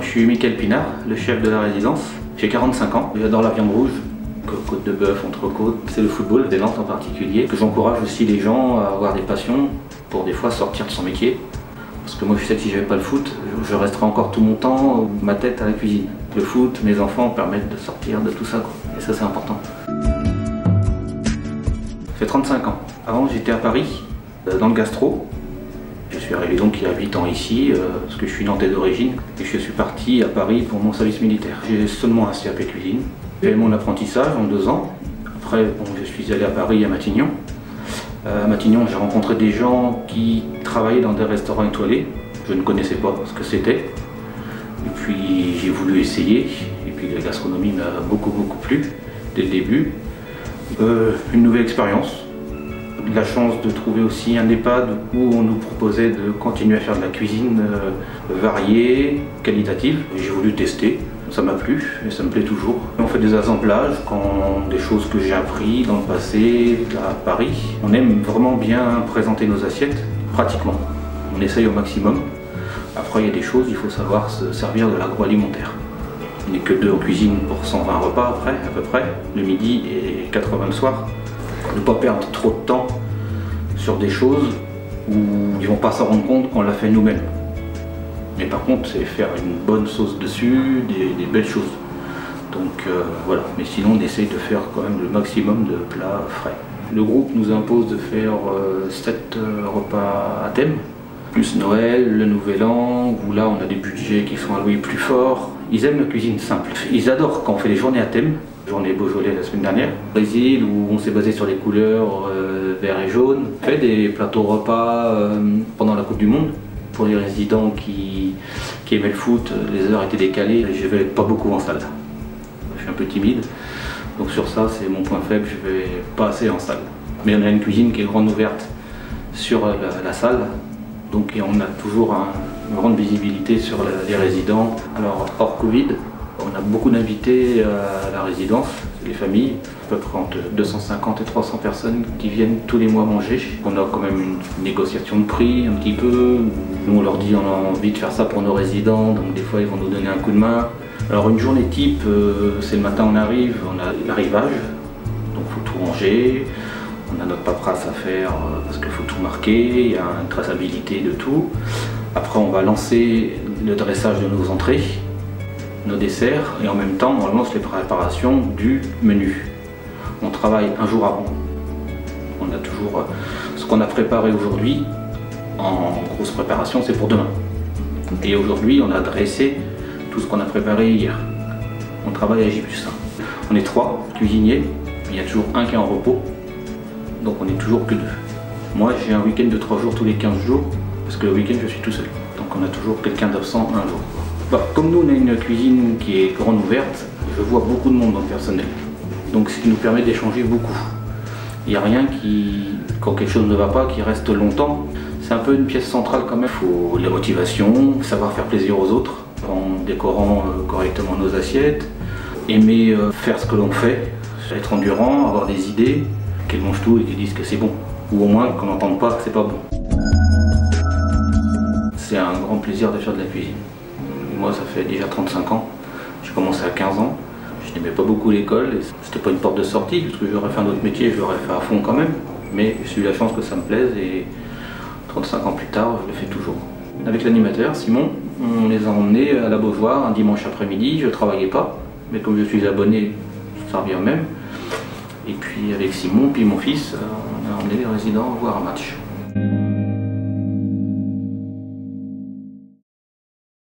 je suis Michael Pinard, le chef de la résidence. J'ai 45 ans, j'adore la viande rouge, côte de bœuf, entrecôte, c'est le football, des Nantes en particulier. J'encourage aussi les gens à avoir des passions pour des fois sortir de son métier. Parce que moi je sais que si j'avais pas le foot, je resterais encore tout mon temps, ma tête à la cuisine. Le foot, mes enfants permettent de sortir de tout ça, quoi. Et ça c'est important. J'ai 35 ans. Avant j'étais à Paris, dans le gastro. Je suis arrivé donc il y a 8 ans ici, parce que je suis nantais d'origine. Et je suis parti à Paris pour mon service militaire. J'ai seulement un CAP cuisine. J'ai fait mon apprentissage en 2 ans. Après bon, je suis allé à Paris, à Matignon. À Matignon, j'ai rencontré des gens qui travaillaient dans des restaurants étoilés. Je ne connaissais pas ce que c'était. Et puis j'ai voulu essayer. Et puis la gastronomie m'a beaucoup plu dès le début. Une nouvelle expérience. De la chance de trouver aussi un EHPAD où on nous proposait de continuer à faire de la cuisine variée, qualitative. J'ai voulu tester. Ça m'a plu et ça me plaît toujours. On fait des assemblages, des choses que j'ai appris dans le passé à Paris. On aime vraiment bien présenter nos assiettes, pratiquement. On essaye au maximum. Après, il y a des choses, il faut savoir se servir de l'agroalimentaire. On n'est que 2 en cuisine pour 120 repas après, à peu près, le midi et 80 le soir. Ne pas perdre trop de temps sur des choses où ils ne vont pas s'en rendre compte qu'on l'a fait nous-mêmes. Mais par contre, c'est faire une bonne sauce dessus, des belles choses. Donc voilà, mais sinon on essaye de faire quand même le maximum de plats frais. Le groupe nous impose de faire 7 repas à thème, plus Noël, le Nouvel An, où là on a des budgets qui sont alloués plus forts. Ils aiment la cuisine simple. Ils adorent quand on fait des journées à thème. Journée Beaujolais la semaine dernière. Au Brésil, où on s'est basé sur les couleurs vert et jaune. On fait des plateaux repas pendant la Coupe du Monde. Pour les résidents qui aimaient le foot, les heures étaient décalées et je vais pas beaucoup en salle. Je suis un peu timide, donc sur ça c'est mon point faible, je vais pas assez en salle. Mais on a une cuisine qui est grande ouverte sur la salle, donc on a toujours une grande visibilité sur les résidents. Alors hors Covid, on a beaucoup d'invités à la résidence, les familles, à peu près entre 250 et 300 personnes qui viennent tous les mois manger. On a quand même une négociation de prix un petit peu. Nous on leur dit on a envie de faire ça pour nos résidents, donc des fois ils vont nous donner un coup de main. Alors une journée type, c'est le matin on arrive, on a l'arrivage, donc il faut tout ranger. On a notre paperasse à faire parce qu'il faut tout marquer, il y a une traçabilité de tout. Après on va lancer le dressage de nos entrées, nos desserts, et en même temps on lance les préparations du menu. On travaille un jour avant. On a toujours ce qu'on a préparé aujourd'hui en grosse préparation, c'est pour demain. Et aujourd'hui on a dressé tout ce qu'on a préparé hier. On travaille à J+1. On est 3 cuisiniers, il y a toujours un qui est en repos, donc on est toujours que 2. Moi j'ai un week-end de 3 jours tous les 15 jours, parce que le week-end je suis tout seul. Donc on a toujours quelqu'un d'absent un jour. Comme nous on a une cuisine qui est grande ouverte, je vois beaucoup de monde dans le personnel. Donc ce qui nous permet d'échanger beaucoup. Il n'y a rien quand quelque chose ne va pas, qui reste longtemps. C'est un peu une pièce centrale quand même. Il faut la motivation, savoir faire plaisir aux autres, en décorant correctement nos assiettes, aimer faire ce que l'on fait, être endurant, avoir des idées, qu'elles mangent tout et qu'elles disent que c'est bon. Ou au moins qu'on n'entende pas que c'est pas bon. C'est un grand plaisir de faire de la cuisine. Moi ça fait déjà 35 ans, j'ai commencé à 15 ans. Je n'aimais pas beaucoup l'école, c'était pas une porte de sortie, parce que j'aurais fait un autre métier, je l'aurais fait à fond quand même. Mais j'ai eu la chance que ça me plaise et 35 ans plus tard, je le fais toujours. Avec l'animateur, Simon, on les a emmenés à la Beaujoire un dimanche après-midi, je ne travaillais pas, mais comme je suis abonné, ça revient même. Et puis avec Simon, puis mon fils, on a emmené les résidents voir un match.